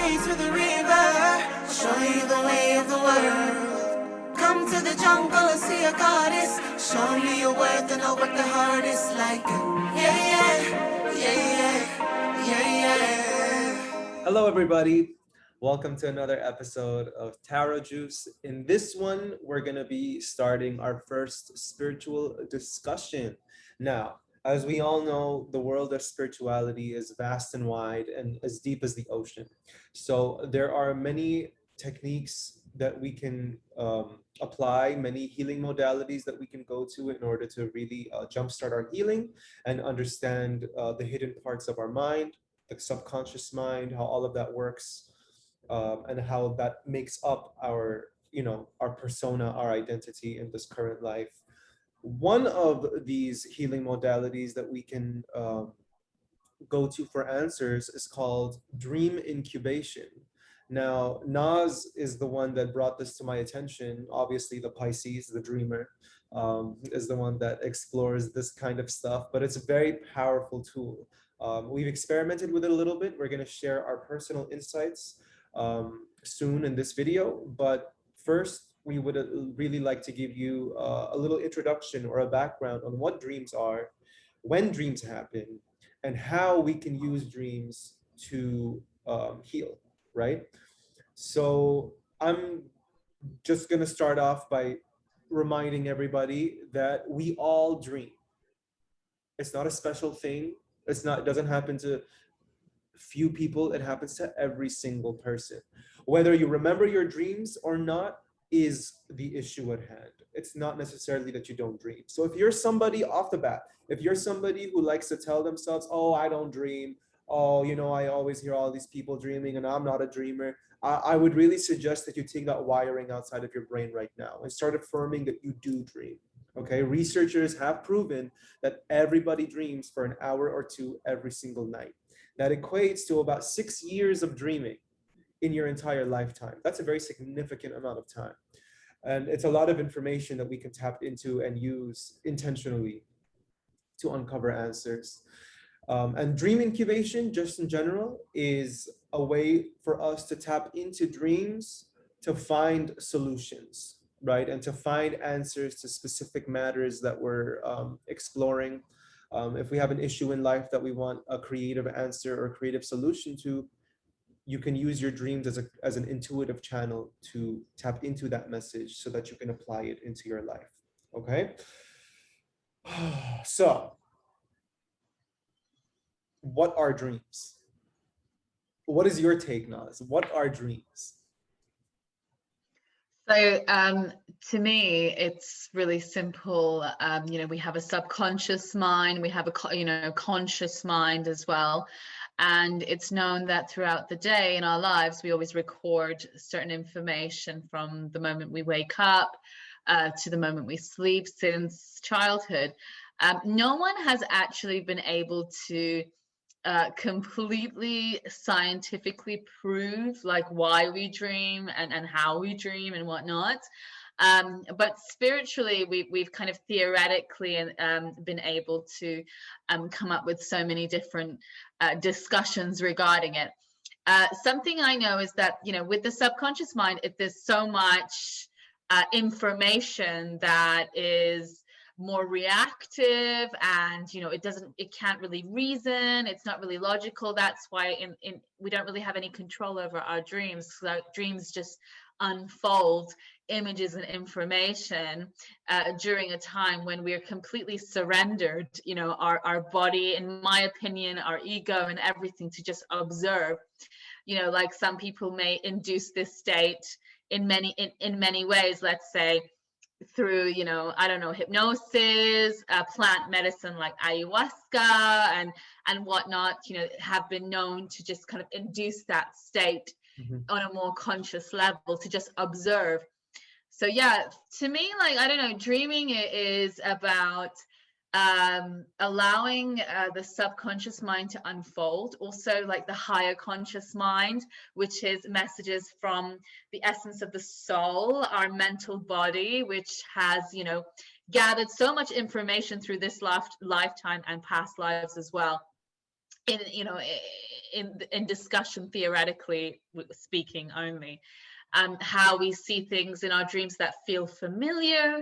me to the river, show you the way of the world. Come to the jungle and see a goddess, show you your worth and I'll work the hardest like, yeah, yeah, yeah, yeah, yeah, yeah. Hello, everybody. Welcome to another episode of Tarot Juice. In this one, we're going to be starting our first spiritual discussion. Now, as we all know, the world of spirituality is vast and wide and as deep as the ocean. So, there are many techniques that we can apply, many healing modalities that we can go to in order to really jumpstart our healing and understand the hidden parts of our mind, the subconscious mind, how all of that works, and how that makes up our persona, our identity in this current life. One of these healing modalities that we can go to for answers is called Dream Incubation. Now, Nas is the one that brought this to my attention. Obviously, the Pisces, the dreamer, is the one that explores this kind of stuff, but it's a very powerful tool. We've experimented with it a little bit. We're going to share our personal insights soon in this video, but first, we would really like to give you a little introduction or a background on what dreams are, when dreams happen, and how we can use dreams to heal, right? So I'm just going to start off by reminding everybody that we all dream. It's not a special thing. It doesn't happen to few people, it happens to every single person. Whether you remember your dreams or not is the issue at hand. It's not necessarily that you don't dream. So if you're somebody off the bat, if you're somebody who likes to tell themselves, oh, I don't dream, oh, I always hear all these people dreaming and I'm not a dreamer, I would really suggest that you take that wiring outside of your brain right now and start affirming that you do dream. Okay, researchers have proven that everybody dreams for an hour or two every single night. That equates to about 6 years of dreaming in your entire lifetime. That's a very significant amount of time. And it's a lot of information that we can tap into and use intentionally to uncover answers. And dream incubation, just in general, is a way for us to tap into dreams to find solutions, right? And to find answers to specific matters that we're exploring. If we have an issue in life that we want a creative answer or creative solution to, you can use your dreams as an intuitive channel to tap into that message so that you can apply it into your life. Okay? So, what are dreams? What is your take, Naz? What are dreams? So to me, it's really simple. We have a subconscious mind, we have a conscious mind as well. And it's known that throughout the day in our lives, we always record certain information from the moment we wake up to the moment we sleep since childhood. No one has actually been able to completely scientifically prove like why we dream and how we dream and whatnot. But spiritually, we've kind of theoretically been able to come up with so many different discussions regarding it. Something I know is that, with the subconscious mind, if there's so much information that is more reactive and it can't really reason, it's not really logical. That's why we don't really have any control over our dreams. So dreams just unfold images and information during a time when we're completely surrendered, our body, in my opinion, our ego and everything, to just observe. Like some people may induce this state in many ways, let's say through hypnosis, plant medicine like ayahuasca and whatnot, have been known to just kind of induce that state on a more conscious level, to just observe. So yeah, to me, like, I don't know, dreaming is about allowing the subconscious mind to unfold, also like the higher conscious mind, which is messages from the essence of the soul, our mental body, which has gathered so much information through this lifetime and past lives as well. in in discussion, theoretically speaking only, how we see things in our dreams that feel familiar,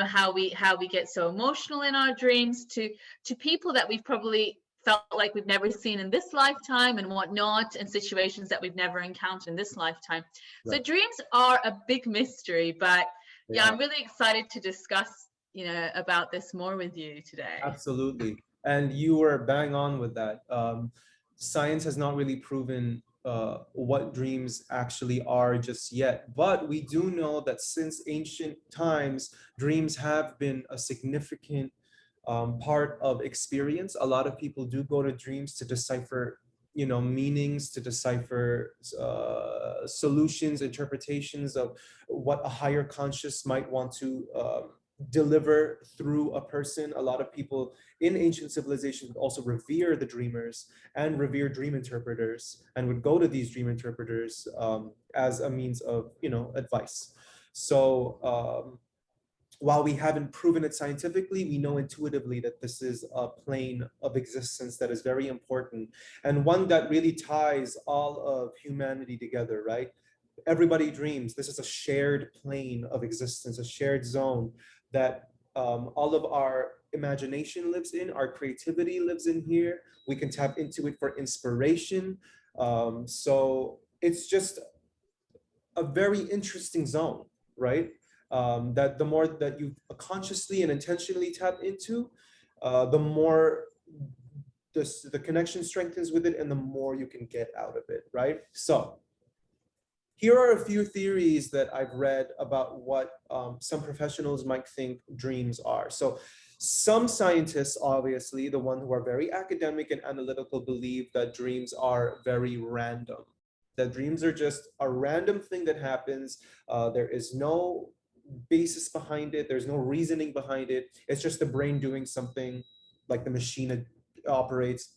how we get so emotional in our dreams to people that we've probably felt like we've never seen in this lifetime and whatnot, and situations that we've never encountered in this lifetime. So Right. dreams are a big mystery, but They yeah, are. I'm really excited to discuss about this more with you today. Absolutely. And you were bang on with that. Science has not really proven what dreams actually are just yet. But we do know that since ancient times, dreams have been a significant part of experience. A lot of people do go to dreams to decipher, meanings, to decipher solutions, interpretations of what a higher conscious might want to deliver through a person. A lot of people in ancient civilizations also revere the dreamers and revere dream interpreters, and would go to these dream interpreters as a means of, advice. So while we haven't proven it scientifically, we know intuitively that this is a plane of existence that is very important, and one that really ties all of humanity together, right? Everybody dreams. This is a shared plane of existence, a shared zone that all of our imagination lives in, our creativity lives in here. We can tap into it for inspiration. So it's just a very interesting zone, right? That the more that you consciously and intentionally tap into, the more the connection strengthens with it, and the more you can get out of it, right? So here are a few theories that I've read about what some professionals might think dreams are. So some scientists, obviously, the ones who are very academic and analytical, believe that dreams are very random. That dreams are just a random thing that happens. There is no basis behind it. There's no reasoning behind it. It's just the brain doing something, like the machine operates.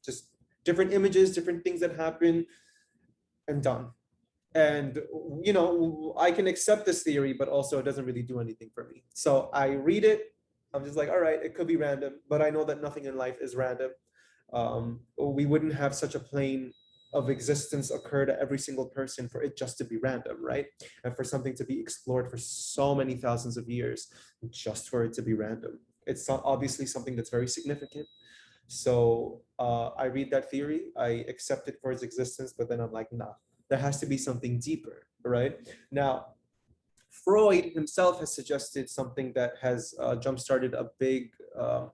Just different images, different things that happen, and done. And I can accept this theory, but also it doesn't really do anything for me. So I read it, I'm just like, all right, it could be random, but I know that nothing in life is random. We wouldn't have such a plane of existence occur to every single person for it just to be random, right? And for something to be explored for so many thousands of years just for it to be random, it's obviously something that's very significant. So I read that theory, I accept it for its existence, but then I'm like, nah, there has to be something deeper, right? Now, Freud himself has suggested something that has jump-started a big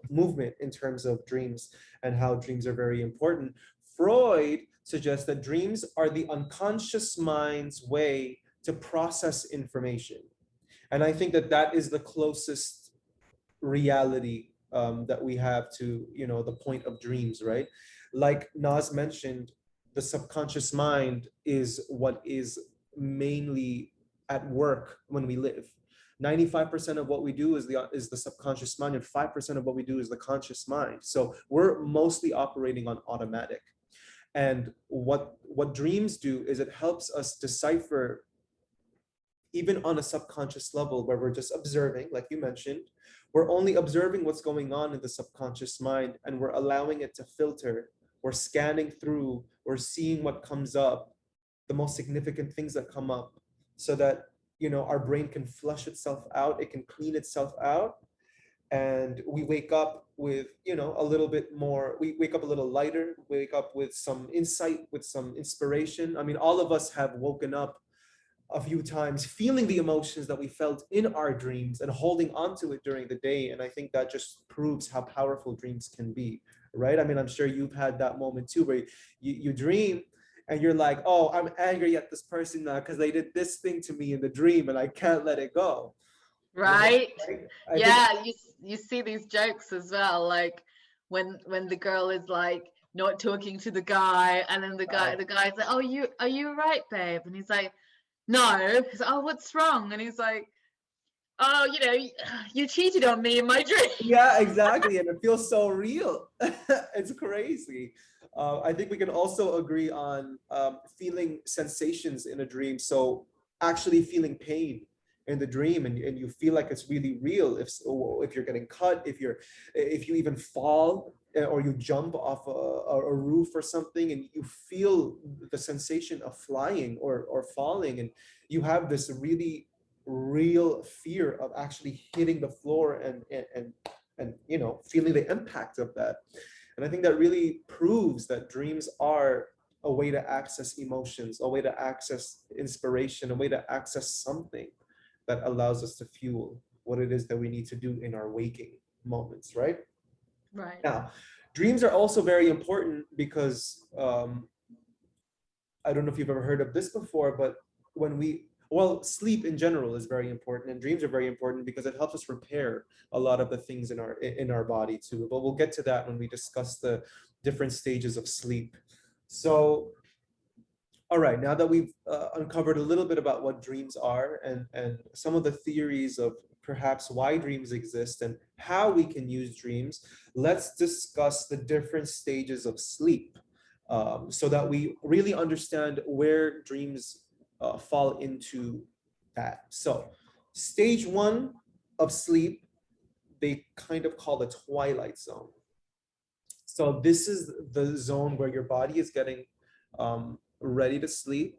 movement in terms of dreams and how dreams are very important. Freud suggests that dreams are the unconscious mind's way to process information. And I think that that is the closest reality that we have to, the point of dreams, right? Like Nas mentioned, the subconscious mind is what is mainly at work when we live. 95% of what we do is the subconscious mind, and 5% of what we do is the conscious mind. So we're mostly operating on automatic. And what dreams do is it helps us decipher, even on a subconscious level, where we're just observing, like you mentioned, we're only observing what's going on in the subconscious mind, and we're allowing it to filter. We're scanning through, we're seeing what comes up, the most significant things that come up, so that our brain can flush itself out, it can clean itself out, and we wake up with a little bit more, we wake up a little lighter, wake up with some insight, with some inspiration. I mean, all of us have woken up a few times feeling the emotions that we felt in our dreams and holding on to it during the day. And I think that just proves how powerful dreams can be, right? I mean, I'm sure you've had that moment too, where you dream and you're like, oh, I'm angry at this person now because they did this thing to me in the dream and I can't let it go. Right? Right. Right? I think. Yeah, you see these jokes as well, like when the girl is like not talking to the guy, and then the guy's like, oh, are you all right, babe? And he's like, no. He's like, oh, what's wrong? And he's like, oh, you cheated on me in my dream. Yeah, exactly. And it feels so real. It's crazy. I think we can also agree on feeling sensations in a dream. So actually feeling pain in the dream, and you feel like it's really real. If you're getting cut, if you even fall, or you jump off a roof or something, and you feel the sensation of flying or falling, and you have this really real fear of actually hitting the floor and feeling the impact of that. And I think that really proves that dreams are a way to access emotions, a way to access inspiration, a way to access something that allows us to fuel what it is that we need to do in our waking moments, right? Right. Now, dreams are also very important because I don't know if you've ever heard of this before, but sleep in general is very important, and dreams are very important because it helps us repair a lot of the things in our body too. But we'll get to that when we discuss the different stages of sleep. So, all right, now that we've uncovered a little bit about what dreams are and some of the theories of perhaps why dreams exist and how we can use dreams, let's discuss the different stages of sleep, so that we really understand where dreams fall into that. So, stage one of sleep, they kind of call the twilight zone. So, this is the zone where your body is getting ready to sleep.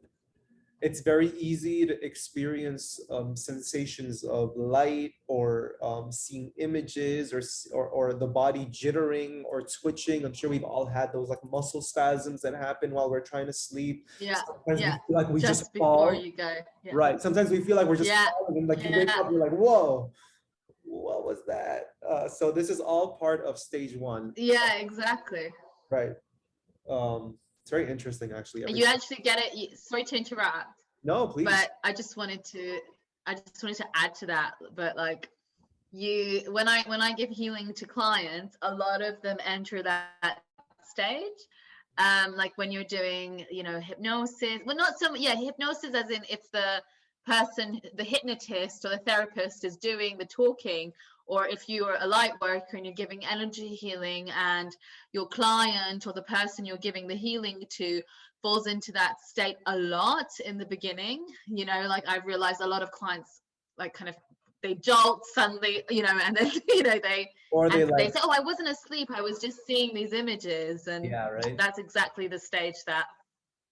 It's very easy to experience sensations of light or seeing images or the body jittering or twitching. I'm sure we've all had those like muscle spasms that happen while we're trying to sleep. Yeah. Sometimes we Yeah. feel like we just Before fall. you go. Yeah. Right. Sometimes we feel like we're just Yeah. falling, and like you wake Yeah. up, you're like, whoa, what was that? So this is all part of stage one. Yeah, exactly. Right. It's very interesting, actually. You actually get it. Sorry to interrupt, No, please. but I just wanted to add to that. But like when I give healing to clients, a lot of them enter that stage. Like when you're doing, hypnosis. Well, not so, yeah, hypnosis as in it's the person, the hypnotist or the therapist is doing the talking, or if you are a light worker and you're giving energy healing and your client or the person you're giving the healing to falls into that state a lot in the beginning, like I've realized a lot of clients like kind of they jolt suddenly, and then Or they they like, say, oh, I wasn't asleep, I was just seeing these images. And yeah, right. that's exactly the stage that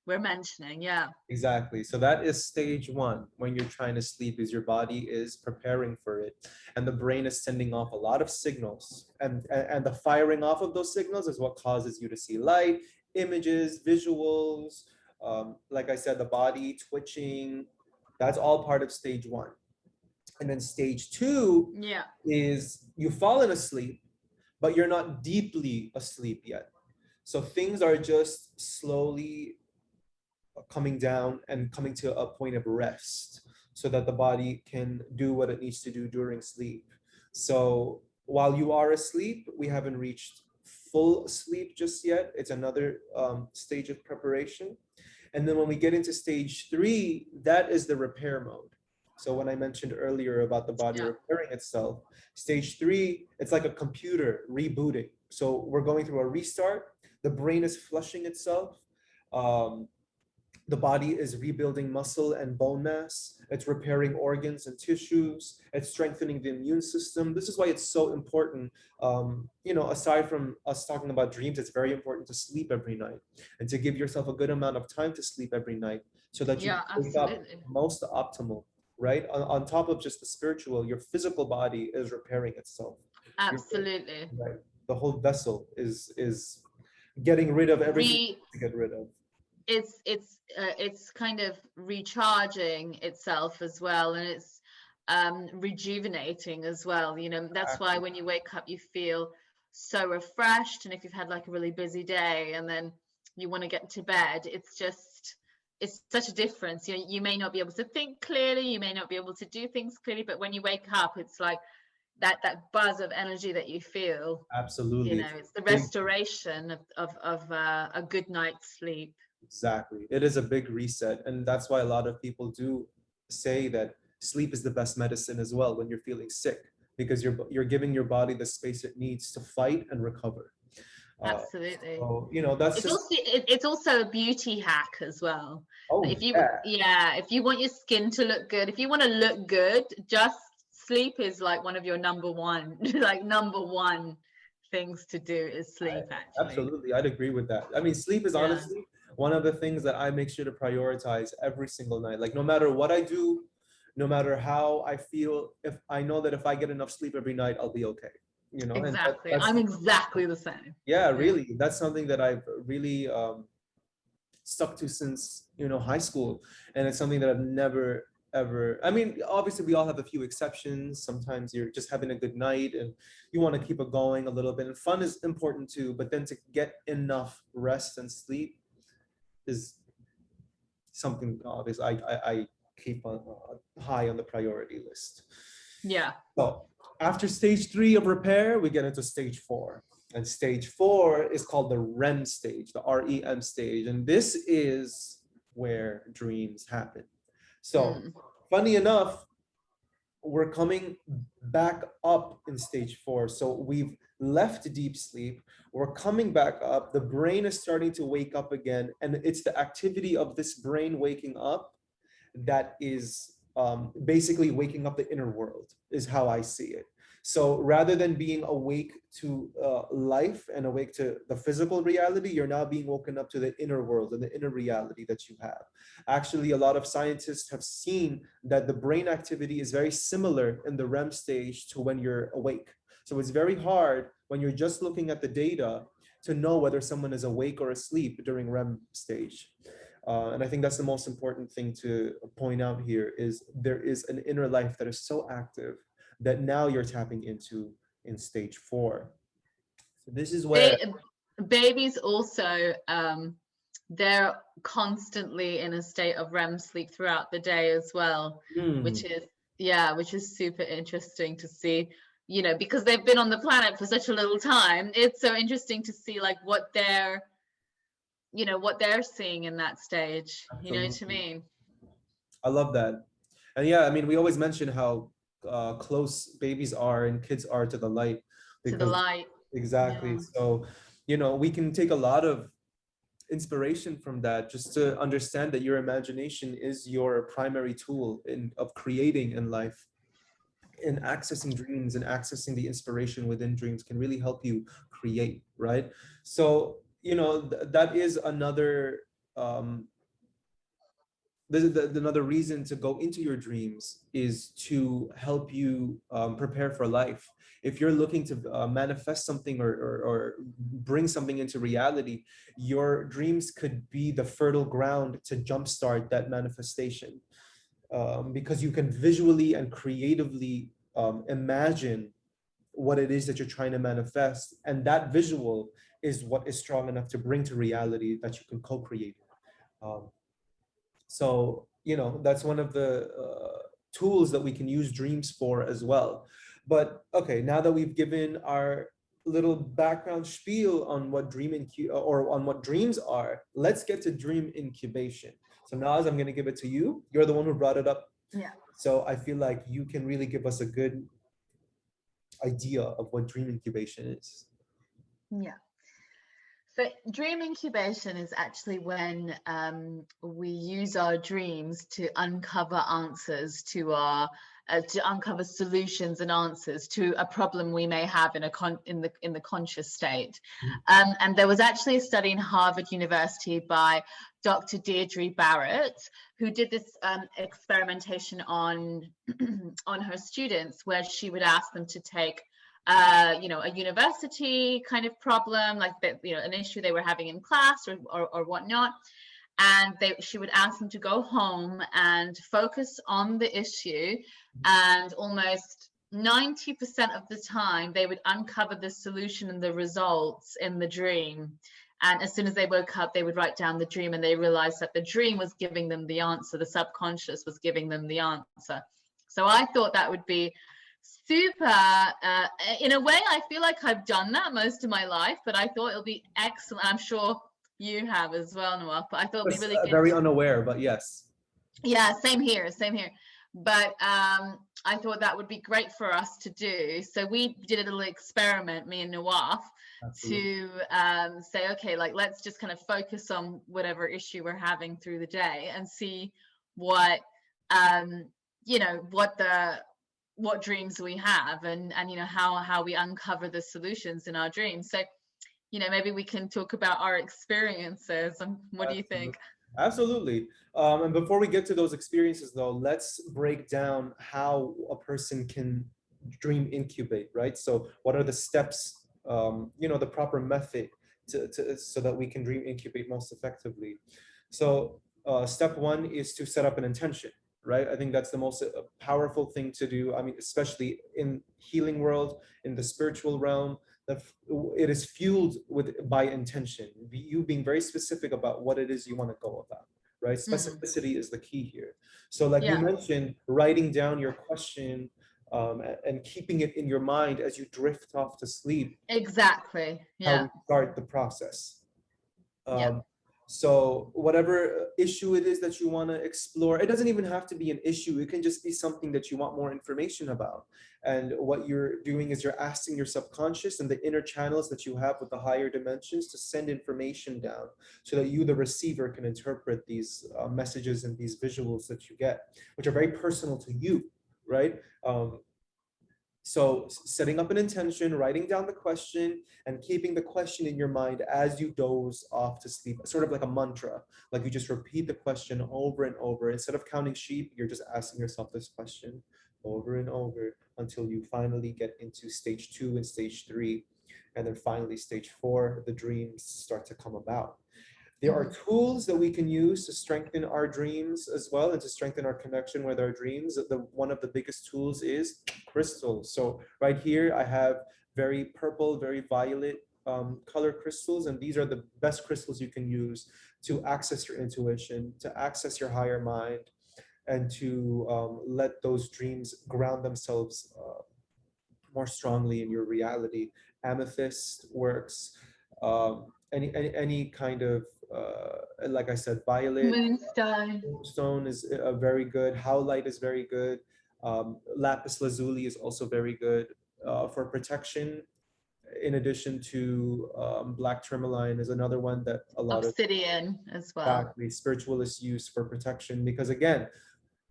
we're mentioning. Yeah. Exactly. So that is stage one. When you're trying to sleep, is your body is preparing for it, and the brain is sending off a lot of signals, and the firing off of those signals is what causes you to see light, images, visuals. Like I said, the body twitching. That's all part of stage one. And then stage two Yeah. is you've fallen asleep, but you're not deeply asleep yet. So things are just slowly coming down and coming to a point of rest so that the body can do what it needs to do during sleep. So while you are asleep, we haven't reached full sleep just yet. It's another stage of preparation. And then when we get into stage three, that is the repair mode. So when I mentioned earlier about the body Yeah. repairing itself, stage three, it's like a computer rebooting. So we're going through a restart. The brain is flushing itself. Um, the body is rebuilding muscle and bone mass. It's repairing organs and tissues. It's strengthening the immune system. This is why it's so important. Aside from us talking about dreams, it's very important to sleep every night and to give yourself a good amount of time to sleep every night so that you Yeah, wake up absolutely. most optimal, right? On top of just the spiritual, your physical body is repairing itself. Your- Absolutely. right? The whole vessel is getting rid of everything Re to get rid of. it's kind of recharging itself as well, and it's rejuvenating as well. That's why when you wake up you feel so refreshed, and if you've had like a really busy day and then you want to get to bed, it's such a difference. You may not be able to think clearly, you may not be able to do things clearly, but when you wake up, it's like that buzz of energy that you feel. Absolutely. It's the Big, restoration of a good night's sleep. exactly. It is a big reset. And that's why a lot of people do say that sleep is the best medicine as well when you're feeling sick, because you're giving your body the space it needs to fight and recover. Uh, Absolutely. so that's It's just, also it's also a beauty hack as well. oh, If you yeah, yeah, if you want your skin to look good, if you want to look good, just sleep is like one of your number one, like number one things to do is sleep, actually. Absolutely, I'd agree with that. I mean, sleep is Yeah, honestly one of the things that I make sure to prioritize every single night. Like, no matter what I do, no matter how I feel, if I know that if I get enough sleep every night, I'll be okay. You know, and exactly. that's I'm exactly the same. yeah, Yeah. really, that's something that I've really stuck to since high school, and it's something that I've never ever. I mean, obviously, we all have a few exceptions. Sometimes you're just having a good night and you want to keep it going a little bit, and fun is important too. But then to get enough rest and sleep is something obvious. I keep on high on the priority list. Yeah. So after stage 3 of repair, we get into stage 4. And stage 4 is called the REM stage, the REM stage. And this is where dreams happen. So, Mm. funny enough, we're coming back up in stage 4. So, we've left deep sleep. We're coming back up. The brain is starting to wake up again. And it's the activity of this brain waking up that is basically waking up the inner world, is how I see it. So rather than being awake to life and awake to the physical reality, you're now being woken up to the inner world and the inner reality that you have. Actually, a lot of scientists have seen that the brain activity is very similar in the REM stage to when you're awake. So it's very hard when you're just looking at the data to know whether someone is awake or asleep during REM stage. And I think that's the most important thing to point out here is there is an inner life that is so active that now you're tapping into in stage 4. So this is where Ba- Babies also, they're constantly in a state of REM sleep throughout the day as well, hmm, which is, yeah, which is super interesting to see, because they've been on the planet for such a little time. It's so interesting to see like what they're seeing in that stage, you know what I absolutely, mean? I love that. And yeah, I mean, we always mention how close babies are and kids are to the light To the because light. exactly. Yeah. So, we can take a lot of inspiration from that, just to understand that your imagination is your primary tool of creating in life, and accessing dreams and accessing the inspiration within dreams can really help you create, right? So that is another um, another reason to go into your dreams is to help you prepare for life. If you're looking to manifest something, or bring something into reality, your dreams could be the fertile ground to jumpstart that manifestation, because you can visually and creatively imagine what it is that you're trying to manifest, and that visual is what is strong enough to bring to reality that you can co-create. Um, so that's one of the tools that we can use dreams for as well. But okay, now that we've given our little background spiel on what or on what dreams are, let's get to dream incubation. So Naz, I'm going to give it to you. You're the one who brought it up, Yeah. so I feel like you can really give us a good idea of what dream incubation is. Yeah. So dream incubation is actually when we use our dreams to uncover answers to uncover solutions and answers to a problem we may have in the conscious state. And there was actually a study in Harvard University by Dr. Deirdre Barrett, who did this experimentation on on her students, where she would ask them to take a university kind of problem, like that, an issue they were having in class or whatnot. And she would ask them to go home and focus on the issue, and almost 90% of the time they would uncover the solution and the results in the dream. And as soon as they woke up, they would write down the dream, and they realized that the dream was giving them the answer, the subconscious was giving them the answer. So I thought that would be super, in a way I feel like I've done that most of my life, but I thought it'll be excellent. I'm sure you have as well, Noah, but I thought it'd be Was really good very to, unaware, but yes, yeah, same here, but I thought that would be great for us to do. So we did a little experiment, me and Nawaf, absolutely. to say, okay, like let's just kind of focus on whatever issue we're having through the day and see what what what dreams we have, and how we uncover the solutions in our dreams. So maybe we can talk about our experiences. And what do you Absolutely. think? Absolutely. And before we get to those experiences, though, let's break down how a person can dream incubate, right? So, what are the steps, the proper method so that we can dream incubate most effectively? So, step one is to set up an intention, right? I think that's the most powerful thing to do. I mean, especially in healing world, in the spiritual realm, that it is fueled by intention, you being very specific about what it is you want to go about, right? Mm, Specificity is the key here. So like you yeah, mentioned, writing down your question, and keeping it in your mind as you drift off to sleep, exactly. how Yeah, we start the process. yeah. um, so whatever issue it is that you want to explore, it doesn't even have to be an issue. It can just be something that you want more information about. And what you're doing is you're asking your subconscious and the inner channels that you have with the higher dimensions to send information down so that you, the receiver, can interpret these messages and these visuals that you get, which are very personal to you, right? So setting up an intention, writing down the question, and keeping the question in your mind as you doze off to sleep, sort of like a mantra. Like you just repeat the question over and over. Instead of counting sheep, you're just asking yourself this question over and over until you finally get into stage 2 and stage 3. And then finally, stage 4, the dreams start to come about. There are Mhm. tools that we can use to strengthen our dreams as well, and to strengthen our connection with our dreams. One of the biggest tools is crystals. So right here I have very purple, very violet color crystals, and these are the best crystals you can use to access your intuition, to access your higher mind, and to let those dreams ground themselves more strongly in your reality. Amethyst works. Any kind of, like I said, violet Moonstone. stone is very good. Howlite is very good. Lapis lazuli is also very good for protection. In addition to black tourmaline is another one that a lot of Obsidian as well. exactly spiritualists use for protection, because again,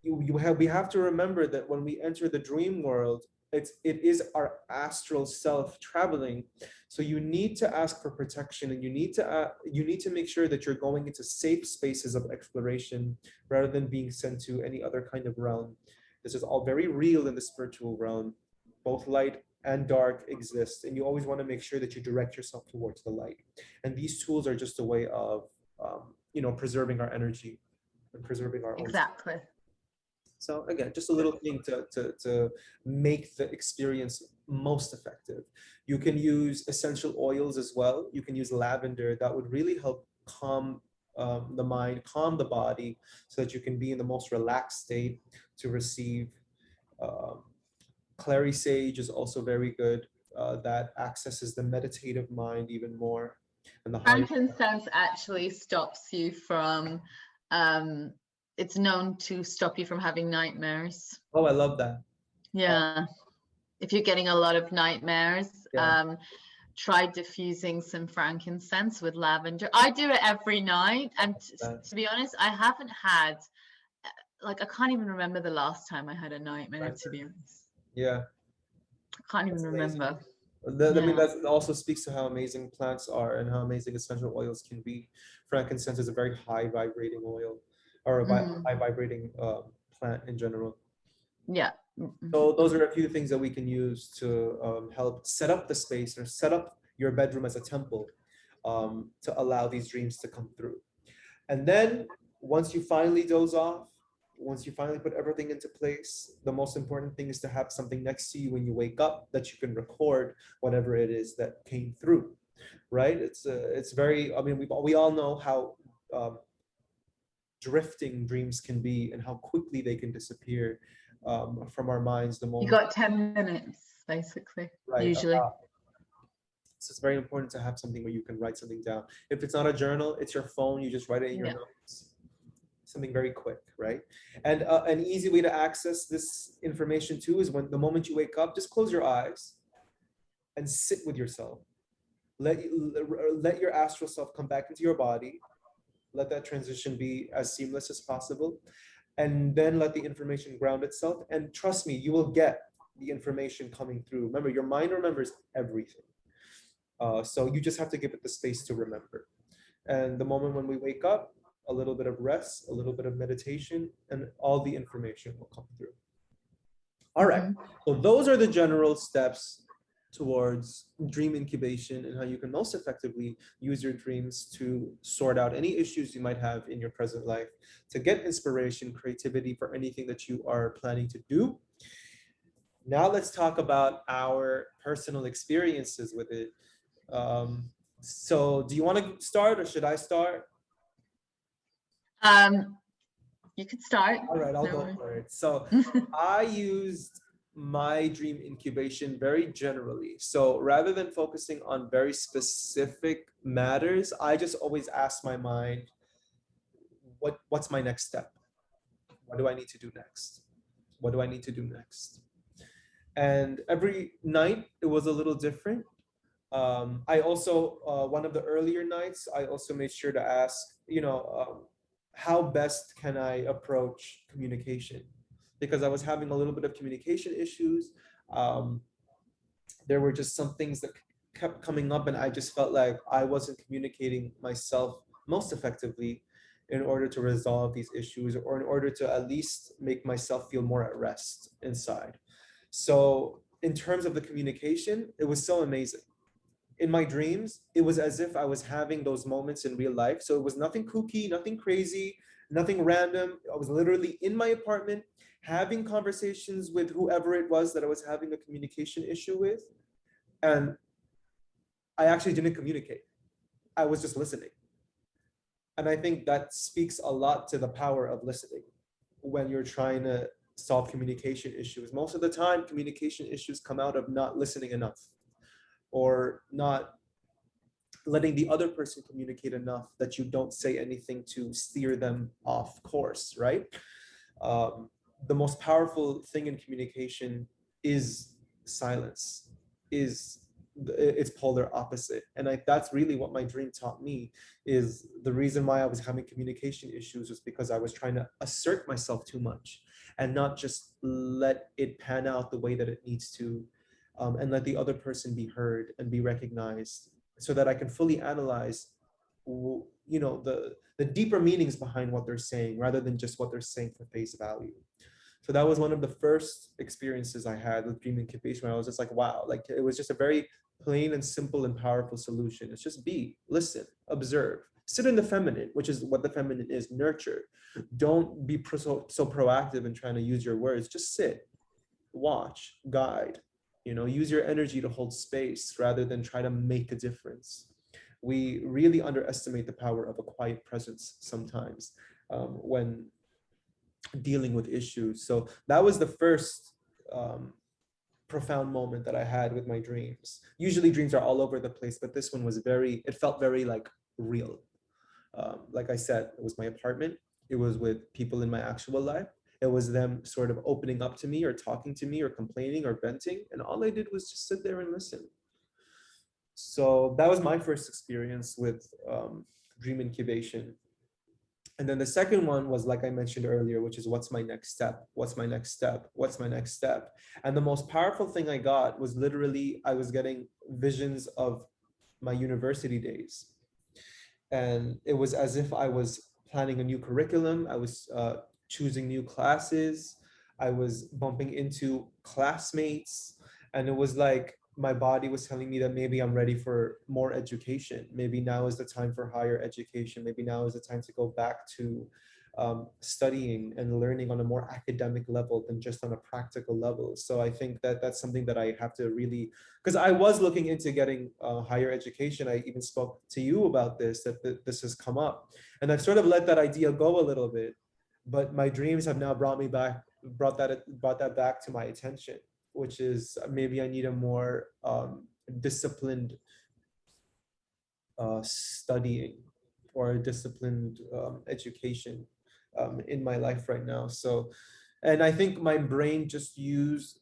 we have to remember that when we enter the dream world, it is our astral self traveling. So you need to ask for protection, and you need to make sure that you're going into safe spaces of exploration rather than being sent to any other kind of realm. This is all very real in the spiritual realm. Both light and dark exist, and you always want to make sure that you direct yourself towards the light. And these tools are just a way of preserving our energy and preserving our own. Exactly. So again, just a little thing to make the experience most effective. You can use essential oils as well. You can use lavender. That would really help calm the mind, calm the body, so that you can be in the most relaxed state to receive. Um, clary sage is also very good. That accesses the meditative mind even more, and the higher. Frankincense actually stops you from, um, it's known to stop you from having nightmares. Oh, I love that. Yeah. If you're getting a lot of nightmares, Yeah. try diffusing some frankincense with lavender. I do it every night, and That's to be honest, I haven't had, like, I can't even remember the last time I had a nightmare, right. to be honest. Yeah. I can't even That's amazing. remember. I mean, Yeah. that also speaks to how amazing plants are and how amazing essential oils can be. Frankincense is a very high vibrating oil, or a Mm, high vibrating plant in general. yeah. Mm, mm, So those mm. are a few things that we can use to help set up the space or set up your bedroom as a temple, to allow these dreams to come through. And then once you finally doze off, once you finally put everything into place, the most important thing is to have something next to you when you wake up that you can record whatever it is that came through, right? It's very. I mean, we all know how drifting dreams can be and how quickly they can disappear from our minds the You moment. got 10 minutes, basically, Right. usually. So it's very important to have something where you can write something down. If it's not a journal, it's your phone. You just write it in your Yeah. notes. Something very quick, right? And an easy way to access this information too is when the moment you wake up, just close your eyes and sit with yourself. Let your astral self come back into your body. Let that transition be as seamless as possible, and then let the information ground itself. And trust me, you will get the information coming through. Remember, your mind remembers everything. So you just have to give it the space to remember. And the moment when we wake up, a little bit of rest, a little bit of meditation, and all the information will come through. All right. Mhm. So those are the general steps towards dream incubation and how you can most effectively use your dreams to sort out any issues you might have in your present life, to get inspiration, creativity for anything that you are planning to do. Now let's talk about our personal experiences with it. So do you want to start or should I start? Um, you could start. All right, I'll No go worries. for it. So I used my dream incubation very generally. So rather than focusing on very specific matters, I just always ask my mind, what's my next step? What do I need to do next? What do I need to do next? And every night it was a little different. I also, one of the earlier nights, I also made sure to ask, how best can I approach communication? Because I was having a little bit of communication issues. Um, there were just some things that kept coming up, and I just felt like I wasn't communicating myself most effectively in order to resolve these issues or in order to at least make myself feel more at rest inside. So, in terms of the communication, it was so amazing in my dreams, it was as if I was having those moments in real life. So it was nothing kooky, nothing crazy, nothing random. I was literally in my apartment having conversations with whoever it was that I was having a communication issue with. And I actually didn't communicate, I was just listening. And I think that speaks a lot to the power of listening when you're trying to solve communication issues. Most of the time, communication issues come out of not listening enough or not letting the other person communicate enough that you don't say anything to steer them off course, right? Um, the most powerful thing in communication is silence, is its polar opposite. And that's really what my dream taught me, is the reason why I was having communication issues was because I was trying to assert myself too much and not just let it pan out the way that it needs to, and let the other person be heard and be recognized so that I can fully analyze, the deeper meanings behind what they're saying rather than just what they're saying for face value. So that was one of the first experiences I had with dream incubation, where I was just like, wow, like it was just a very plain and simple and powerful solution. It's just be, listen, observe, sit in the feminine, which is what the feminine is, nurture. Don't be so proactive in trying to use your words. Just sit, watch, guide, use your energy to hold space rather than try to make a difference. We really underestimate the power of a quiet presence sometimes, when dealing with issues. So that was the first profound moment that I had with my dreams. Usually dreams are all over the place, but this one was it felt very like real. Like I said, it was my apartment. It was with people in my actual life. It was them sort of opening up to me or talking to me or complaining or venting. And all I did was just sit there and listen. So that was my first experience with dream incubation. And then the second one was, like I mentioned earlier, which is what's my next step? What's my next step? What's my next step? And the most powerful thing I got was literally, I was getting visions of my university days. And it was as if I was planning a new curriculum. I was choosing new classes. I was bumping into classmates. And it was like my body was telling me that maybe I'm ready for more education. Maybe now is the time for higher education. Maybe now is the time to go back to studying and learning on a more academic level than just on a practical level. So I think that that's something that I have to really, because I was looking into getting higher education. I even spoke to you about this, that this has come up. And I've sort of let that idea go a little bit, but my dreams have now brought that back to my attention, which is maybe I need a more disciplined studying or a disciplined education in my life right now. So, and I think my brain just used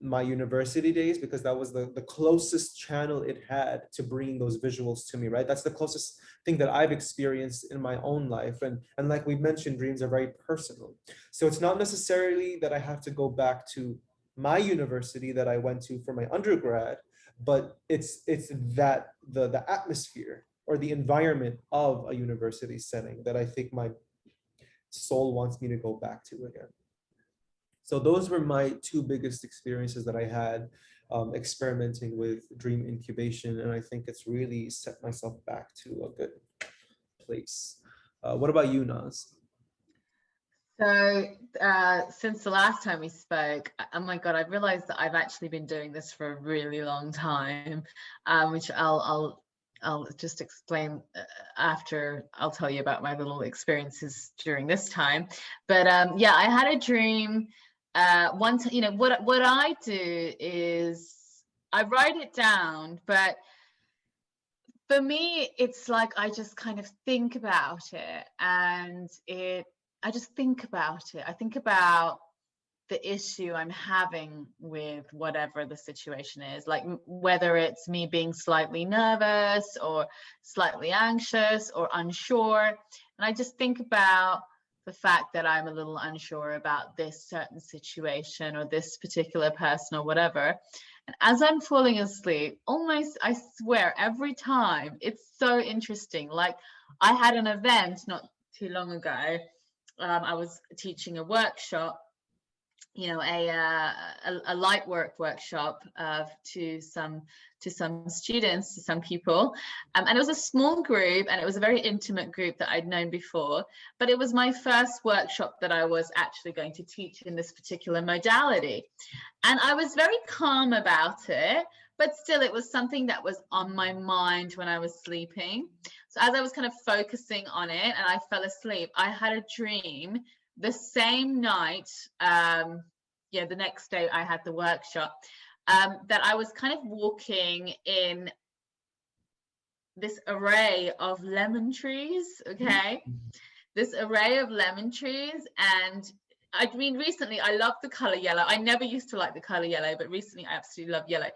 my university days because that was the closest channel it had to bringing those visuals to me, right? That's the closest thing that I've experienced in my own life. And like we mentioned, dreams are very personal. So it's not necessarily that I have to go back to my university that I went to for my undergrad, but it's that the atmosphere or the environment of a university setting that I think my soul wants me to go back to again. So those were my two biggest experiences that I had experimenting with Dream Incubation, and I think it's really set myself back to a good place. What about you, Naz? So, since the last time we spoke, oh my God, I've realized that I've actually been doing this for a really long time, which I'll just explain after I'll tell you about my little experiences during this time. But yeah, I had a dream. Once, you know, what I do is I write it down, but for me, it's like I just kind of think about it, and I just think about it. I think about the issue I'm having with whatever the situation is, like whether it's me being slightly nervous or slightly anxious or unsure. And I just think about the fact that I'm a little unsure about this certain situation or this particular person or whatever. And as I'm falling asleep, almost, I swear, every time, it's so interesting. Like, I had an event not too long ago. I was teaching a workshop, you know, a light work workshop to some students, to some people, and it was a small group, and it was a very intimate group that I'd known before, but it was my first workshop that I was actually going to teach in this particular modality, and I was very calm about it, but still it was something that was on my mind when I was sleeping. So as I was kind of focusing on it and I fell asleep, I had a dream the same night, yeah, the next day I had the workshop, that I was kind of walking in this array of lemon trees, okay? This array of lemon trees, and I mean, recently I love the color yellow. I never used to like the color yellow, but recently I absolutely love yellow.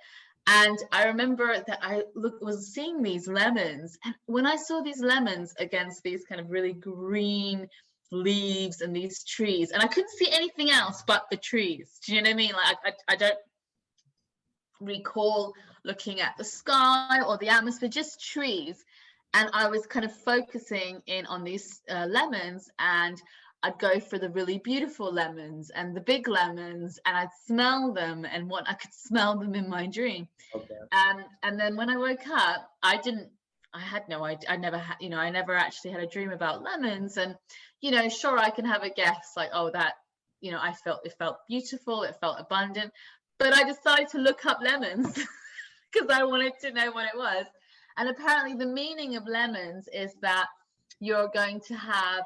And I remember that I was seeing these lemons, and when I saw these lemons against these kind of really green leaves and these trees, and I couldn't see anything else but the trees. Do you know what I mean? Like I don't recall looking at the sky or the atmosphere, just trees. And I was kind of focusing in on these lemons, and I'd go for the really beautiful lemons and the big lemons, and I'd smell them, and what I could smell them in my dream. Okay. And then when I woke up, I had no idea. I never had, you know, I never actually had a dream about lemons. And, you know, sure, I can have a guess like, oh, that, you know, it felt beautiful, it felt abundant. But I decided to look up lemons because I wanted to know what it was. And apparently the meaning of lemons is that you're going to have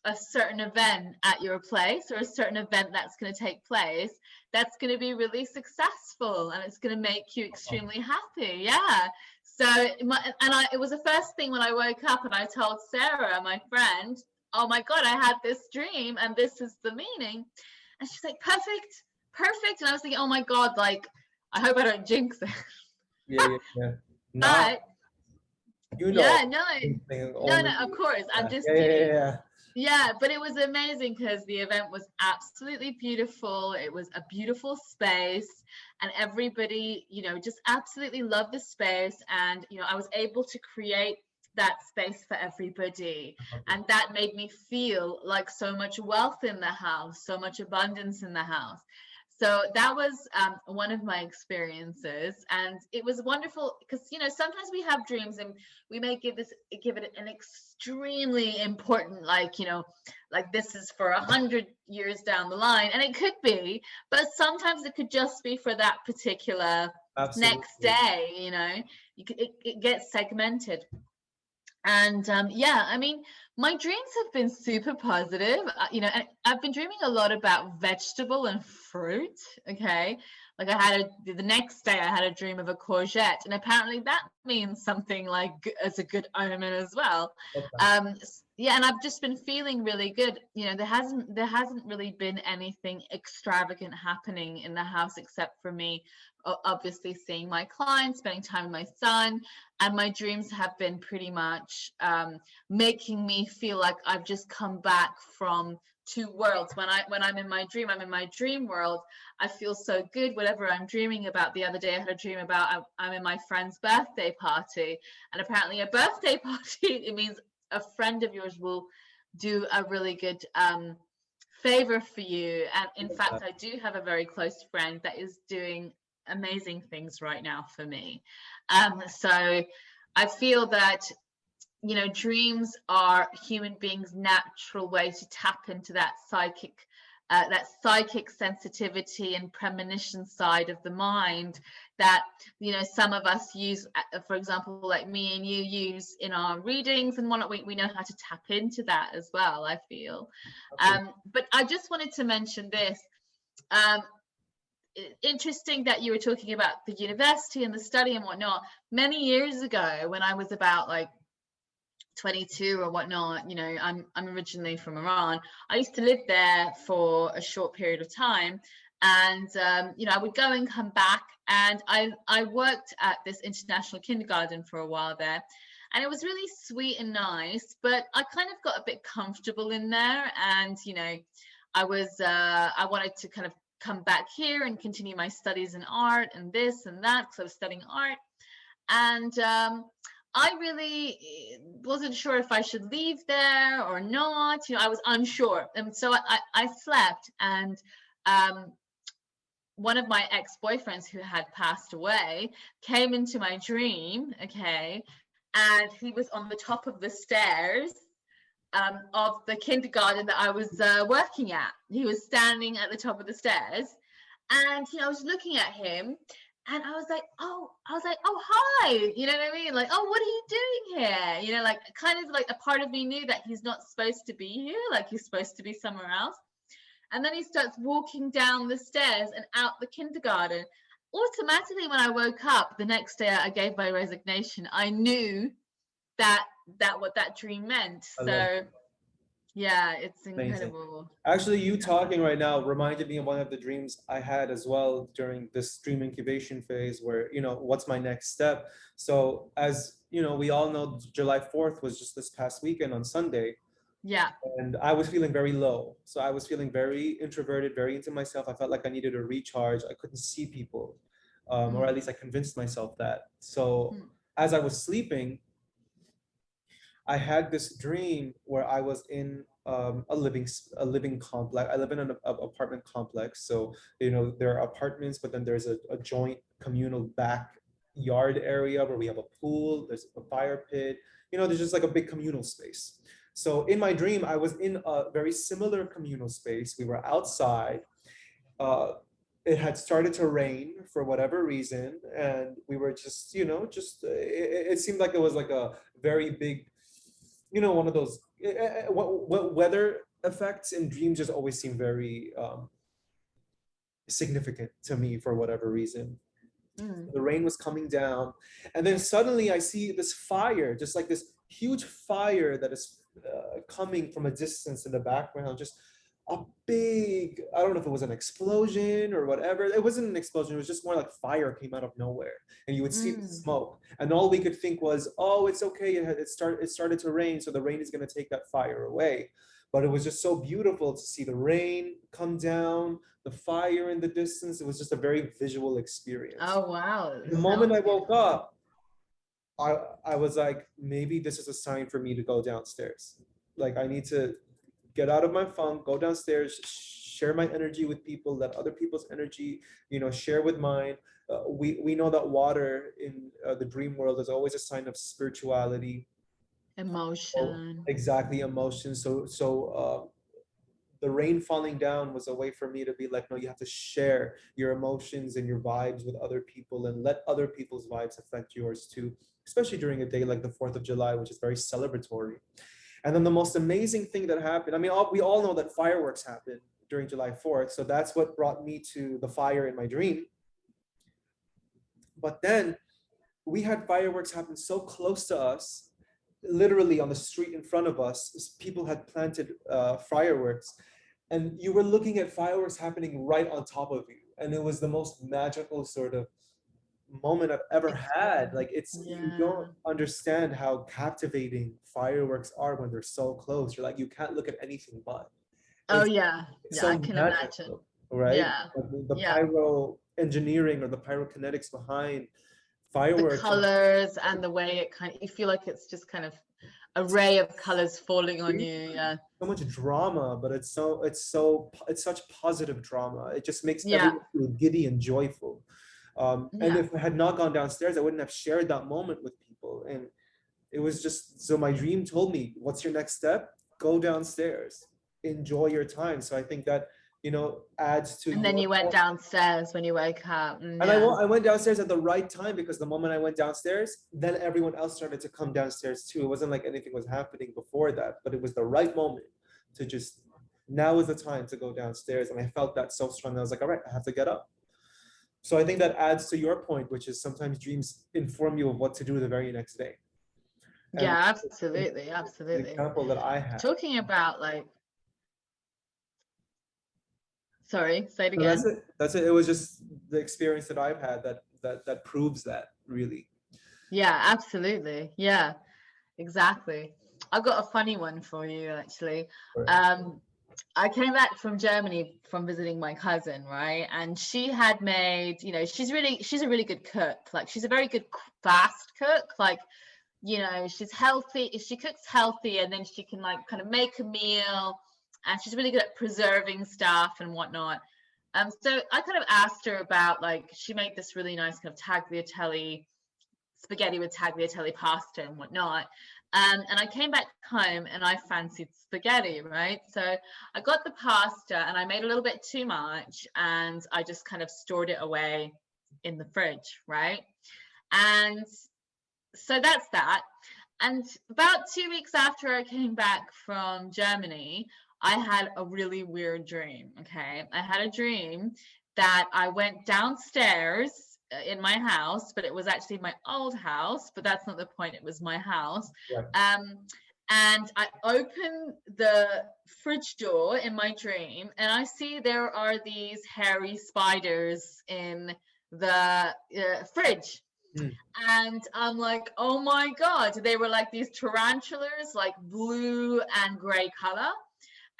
a certain event at your place, or a certain event that's going to take place that's going to be really successful, and it's going to make you extremely happy. Yeah. So it was the first thing when I woke up, and I told Sarah, my friend, oh my God, I had this dream and this is the meaning. And she's like, perfect. And I was thinking, oh my God, like, I hope I don't jinx it. Yeah. But you know, yeah, no, of course, I'm just kidding. Yeah, but it was amazing because the event was absolutely beautiful. It was a beautiful space, and everybody, you know, just absolutely loved the space. And, you know, I was able to create that space for everybody. And that made me feel like so much wealth in the house, so much abundance in the house. So that was one of my experiences, and it was wonderful because, you know, sometimes we have dreams and we may give it an extremely important, like, you know, like this is for 100 years down the line, and it could be, but sometimes it could just be for that particular next day. You know, it gets segmented. And yeah, I mean, my dreams have been super positive, you know, and I've been dreaming a lot about vegetable and fruit. Okay. Like the next day I had a dream of a courgette, and apparently that means something like as a good omen as well. Okay. Yeah, and I've just been feeling really good. You know, there hasn't really been anything extravagant happening in the house except for me obviously seeing my clients, spending time with my son, and my dreams have been pretty much making me me feel like I've just come back from two worlds. When I'm in my dream, I'm in my dream world. I feel so good. Whatever I'm dreaming about. The other day I had a dream about I'm in my friend's birthday party, and apparently a birthday party, it means a friend of yours will do a really good favor for you. And in fact, I do have a very close friend that is doing amazing things right now for me. So I feel that, you know, dreams are human beings' natural way to tap into that psychic sensitivity and premonition side of the mind that, you know, some of us use, for example, like me and you use in our readings and whatnot. We know how to tap into that as well, I feel. But I just wanted to mention this. Um, Interesting that you were talking about the university and the study and whatnot. Many years ago, when I was about like 22 or whatnot, you know, I'm originally from Iran. I used to live there for a short period of time, and you know, I would go and come back. And I worked at this international kindergarten for a while there, and it was really sweet and nice. But I kind of got a bit comfortable in there, and you know, I wanted to kind of come back here and continue my studies in art and this and that, because I was studying art. And I really wasn't sure if I should leave there or not. You know, I was unsure. And so I slept, and um, one of my ex-boyfriends who had passed away came into my dream, okay, and he was on the top of the stairs of the kindergarten that I was working at. He was standing at the top of the stairs, and you know, I was looking at him, and I was like, oh, hi, you know what I mean? Like, oh, what are you doing here? You know, like kind of like a part of me knew that he's not supposed to be here, like he's supposed to be somewhere else. And then he starts walking down the stairs and out the kindergarten. Automatically, when I woke up the next day, I gave my resignation. I knew that what that dream meant. I love So yeah, it's amazing. incredible. Actually, you talking right now reminded me of one of the dreams I had as well during this dream incubation phase, where, you know, what's my next step? So, as you know, we all know July 4th was just this past weekend on Sunday, Yeah. and I was feeling very low. So, I was feeling very introverted, very into myself. I felt like I needed a recharge. I couldn't see people, or at Mm, least I convinced myself that. So, mm, as I was sleeping, I had this dream where I was in a living complex. I live in an apartment complex, so you know there are apartments, but then there's a joint communal backyard area where we have a pool. There's a fire pit. You know, there's just like a big communal space. So in my dream, I was in a very similar communal space. We were outside. Uh, it had started to rain for whatever reason, and we were just, you know, just it seemed like it was like a very big, you know, one of those what weather effects in dreams just always seem very significant to me for whatever reason. mm, The rain was coming down, and then suddenly I see this fire, just like this huge fire that is coming from a distance in the background, just a big, I don't know if it was an explosion or whatever. It wasn't an explosion, it was just more like fire came out of nowhere, and you would see the mm. smoke, and all we could think was, oh, it's okay, it started to rain, so the rain is going to take that fire away. But it was just so beautiful to see the rain come down, the fire in the distance. It was just a very visual experience. Oh wow, it The moment sounds I woke beautiful. up, I I was like, maybe this is a sign for me to go downstairs. Like I need to get out of my funk, go downstairs, share my energy with people, let other people's energy, you know, share with mine. We know that water in the dream world is always a sign of spirituality. Oh, Emotion. exactly, emotion. So the rain falling down was a way for me to be like, no, you have to share your emotions and your vibes with other people and let other people's vibes affect yours too, especially during a day like the 4th of July, which is very celebratory. And then the most amazing thing that happened, I mean, we all know that fireworks happen during July 4th. So that's what brought me to the fire in my dream. But then we had fireworks happen so close to us, literally on the street in front of us. People had planted fireworks, and you were looking at fireworks happening right on top of you. And it was the most magical sort of moment I've ever had. Like, Experience. it's, you don't Yeah. understand how captivating fireworks are when they're so close. You're like, you can't look at anything but. Oh It's, yeah. it's Yeah, I so can imagine. magical, right? Yeah. The Yeah. pyro engineering or the pyrokinetics behind The fireworks are colors and the way it kind of, you feel like it's just kind of a ray of colors falling on you. Yeah. so much drama, but it's such positive drama. It just makes Yeah. everyone feel giddy and joyful. And Yeah. if I had not gone downstairs, I wouldn't have shared that moment with people. And it was just, so my dream told me, what's your next step? Go downstairs, enjoy your time. So I think that, adds to And then your you went point. downstairs when you wake up. And And yeah. I went downstairs at the right time, because the moment I went downstairs, then everyone else started to come downstairs too. It wasn't like anything was happening before that, but it was the right moment to just, now is the time to go downstairs. And I felt that so strong. I was like, all right, I have to get up. So I think that adds to your point, which is sometimes dreams inform you of what to do the very next day. And Yeah, absolutely. the Absolutely. example that I had. Talking about like, sorry, say it So that's again. it. That's it. It was just the experience that I've had that proves that, really. Yeah, absolutely. Yeah, exactly. I've got a funny one for you actually. Um, I came back from Germany from visiting my cousin, right? And she had made, she's a really good cook. Like she's a very good fast cook. Like, she's healthy. She cooks healthy and then she can like kind of make a meal and she's really good at preserving stuff and whatnot. So I kind of asked her about like she made this really nice kind of tagliatelle spaghetti with tagliatelle pasta and whatnot. And I came back home and I fancied spaghetti, right? So I got the pasta and I made a little bit too much and I just kind of stored it away in the fridge, right? And so that's that. And about 2 weeks after I came back from Germany, I had a really weird dream. Okay. I had a dream that I went downstairs in my house, but it was actually my old house, but that's not the point. It was my house. Right. And I open the fridge door in my dream and I see there are these hairy spiders in the fridge. And I'm like, oh my God, they were like these tarantulas, like blue and gray color.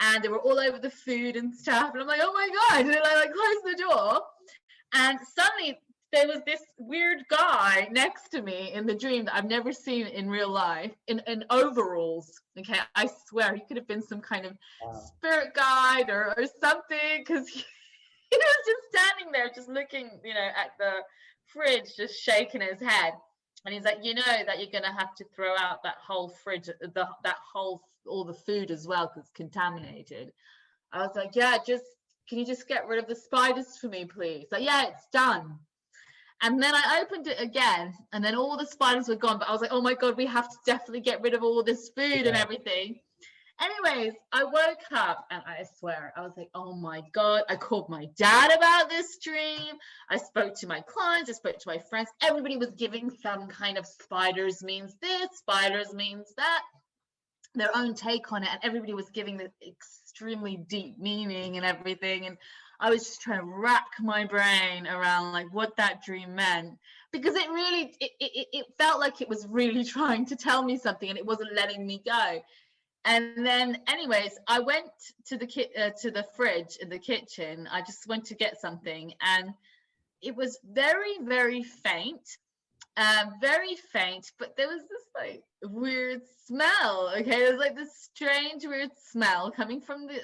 And they were all over the food and stuff. And I'm like, oh my God. And I like close the door. And suddenly there was this weird guy next to me in the dream that I've never seen in real life in overalls. Okay, I swear he could have been some kind of spirit guide or something because he was just standing there, just looking, at the fridge, just shaking his head. And he's like, that you're gonna have to throw out that whole fridge, all the food as well, because it's contaminated. I was like, yeah, can you just get rid of the spiders for me, please? Like, yeah, it's done. And then I opened it again, and then all the spiders were gone. But I was like, oh my God, we have to definitely get rid of all this food and everything. Anyways, I woke up and I swear, I was like, oh my God. I called my dad about this dream. I spoke to my clients, I spoke to my friends. Everybody was giving some kind of spiders means this, spiders means that, their own take on it. And everybody was giving this extremely deep meaning and everything. And I was just trying to rack my brain around like what that dream meant, because it really, it felt like it was really trying to tell me something and it wasn't letting me go. And then, anyways, I went to the fridge in the kitchen. I just went to get something, and it was very, very faint, But there was this like weird smell. Okay, there was like this strange, weird smell coming from the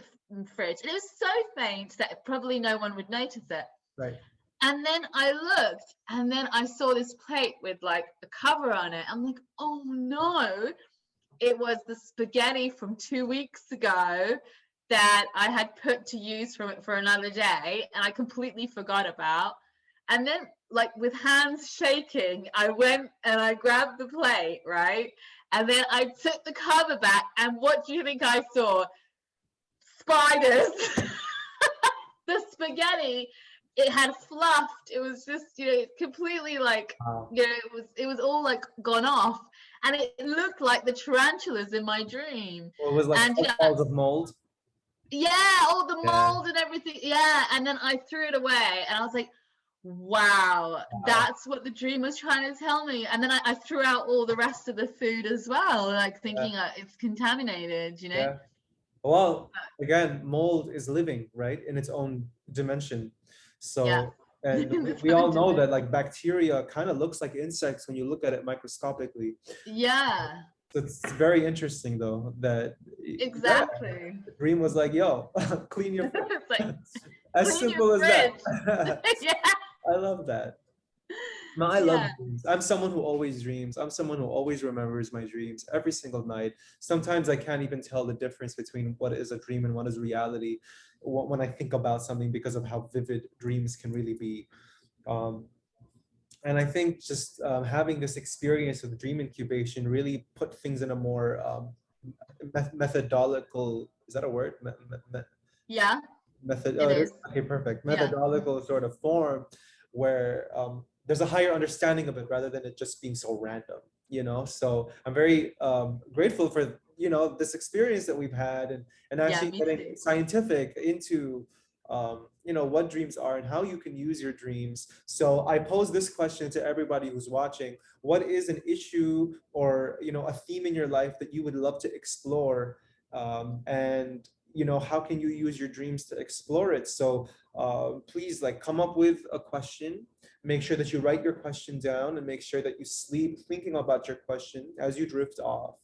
fridge, and it was so faint that probably no one would notice it. Right. And then I looked, and then I saw this plate with like a cover on it. I'm like, oh no. It was the spaghetti from 2 weeks ago that I had put to use for another day, and I completely forgot about. And then, like with hands shaking, I went and I grabbed the plate, right? And then I took the cover back, and what do you think I saw? Spiders. The spaghetti, it had fluffed. It was just, completely like, it was all like gone off. And it looked like the tarantulas in my dream. Well, it was like And balls of mold. yeah, all the mold and everything. Yeah. And then I threw it away and I was like, Wow, Wow. that's what the dream was trying to tell me. And then I threw out all the rest of the food as well, like Yeah. thinking it's contaminated, you know? Yeah. Well, again, mold is living, right, in its own dimension. Yeah. So, and That's we what all I'm know doing. that like bacteria kind of looks like insects when you look at it microscopically. Yeah, So it's very interesting though that yeah, exactly. the dream was like, yo, clean your It's like, fridge. As clean your simple as that. fridge. Yeah, I love that. No, I love yeah, dreams. I'm someone who always dreams. I'm someone who always remembers my dreams every single night. Sometimes I can't even tell the difference between what is a dream and what is reality when I think about something because of how vivid dreams can really be. Um, and I think just having this experience with dream incubation really put things in a more methodological, is that a word? yeah, Method, oh, it it is? is. Okay, perfect. Yeah, Methodological sort of form where there's a higher understanding of it rather than it just being so random, you know? So I'm very grateful for, you know, this experience that we've had and yeah, actually me getting too. scientific into, you know, what dreams are and how you can use your dreams. So I pose this question to everybody who's watching. What is an issue or, you know, a theme in your life that you would love to explore? And you know, how can you use your dreams to explore it? So please like come up with a question, make sure that you write your question down and make sure that you sleep thinking about your question as you drift off,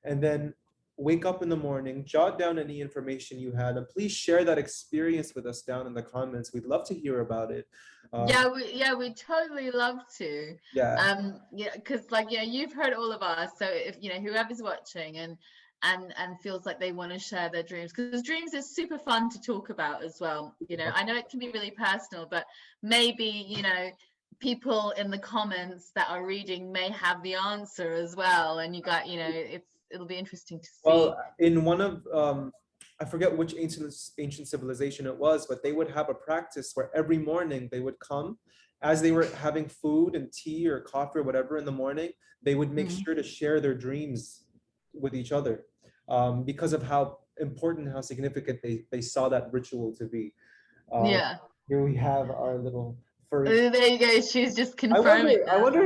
and then wake up in the morning, jot down any information you had, and please share that experience with us down in the comments. We'd love to hear about it. um, Yeah, we totally love to. yeah. Yeah, because like you've heard all of us, so if whoever's watching and feels like they want to share their dreams, because dreams is super fun to talk about as well. I know it can be really personal, but maybe people in the comments that are reading may have the answer as well, and it'll be interesting to Well, see. in one of I forget which ancient civilization it was, but they would have a practice where every morning they would come, as they were having food and tea or coffee or whatever in the morning, they would make Mm. sure to share their dreams with each other, because of how important, how significant they saw that ritual to be. Um, Yeah. Here we have our little furry. There you go. She's just I confirming wonder. I that. wonder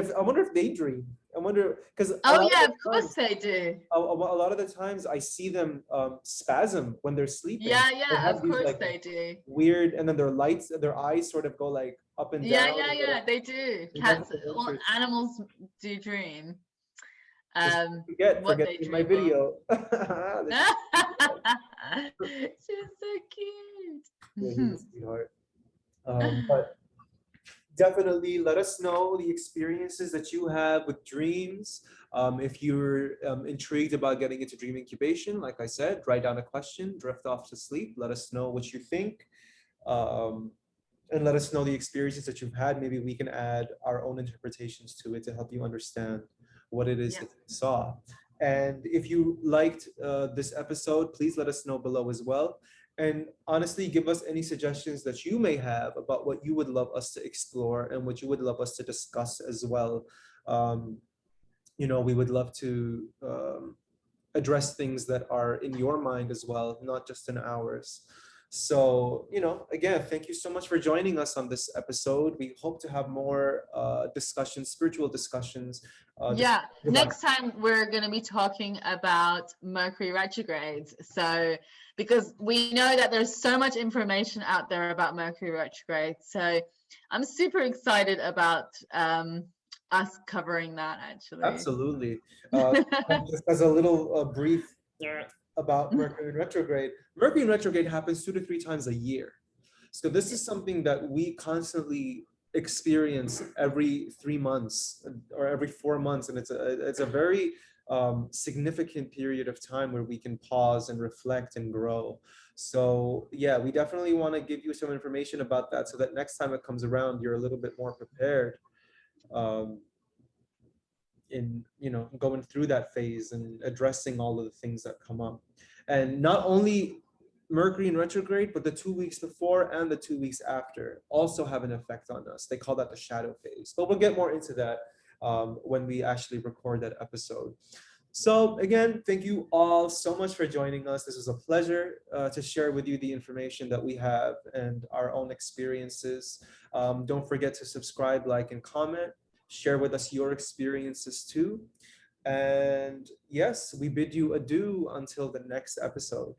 if I wonder if they dream. I wonder because a Oh lot of yeah, the of course times they do. a lot of the times I see them spasm when they're sleeping. Yeah, They yeah, have of these course like they do. weird, and then their eyes sort of go like up and Yeah, down. yeah, A little. yeah, they do. It's Cats, definitely all interesting. animals do dream. This is Um, what you get for what getting they in my dream of. video. She's so Yeah, he's a cute. sweetheart. But definitely let us know the experiences that you have with dreams. If you're intrigued about getting into dream incubation, like I said, write down a question, drift off to sleep. Let us know what you think. Um, and let us know the experiences that you've had. Maybe we can add our own interpretations to it to help you understand what it is Yeah, that you saw. And if you liked this episode, please let us know below as well. And honestly, give us any suggestions that you may have about what you would love us to explore and what you would love us to discuss as well. Um, you know, we would love to address things that are in your mind as well, not just in ours. So, you know, again, thank you so much for joining us on this episode. We hope to have more discussions, spiritual discussions, yeah. about. Next time we're going to be talking about Mercury retrogrades. So, because we know that there's so much information out there about Mercury retrograde, so I'm super excited about us covering that actually. Absolutely. Uh, just as a little brief about Mercury in retrograde, Mercury in retrograde happens 2 to 3 times a year. So this is something that we constantly experience every 3 months or every 4 months, and it's a very significant period of time where we can pause and reflect and grow. So yeah, we definitely want to give you some information about that so that next time it comes around, you're a little bit more prepared. Um, in going through that phase and addressing all of the things that come up, and not only Mercury in retrograde, but the 2 weeks before and the 2 weeks after also have an effect on us. They call that the shadow phase, but we'll get more into that when we actually record that episode. So again, thank you all so much for joining us. This was a pleasure to share with you the information that we have and our own experiences. Don't forget to subscribe, like, and comment. Share with us your experiences too. And yes, we bid you adieu until the next episode.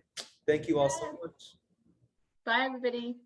Thank you all so Yeah. much. Bye, everybody.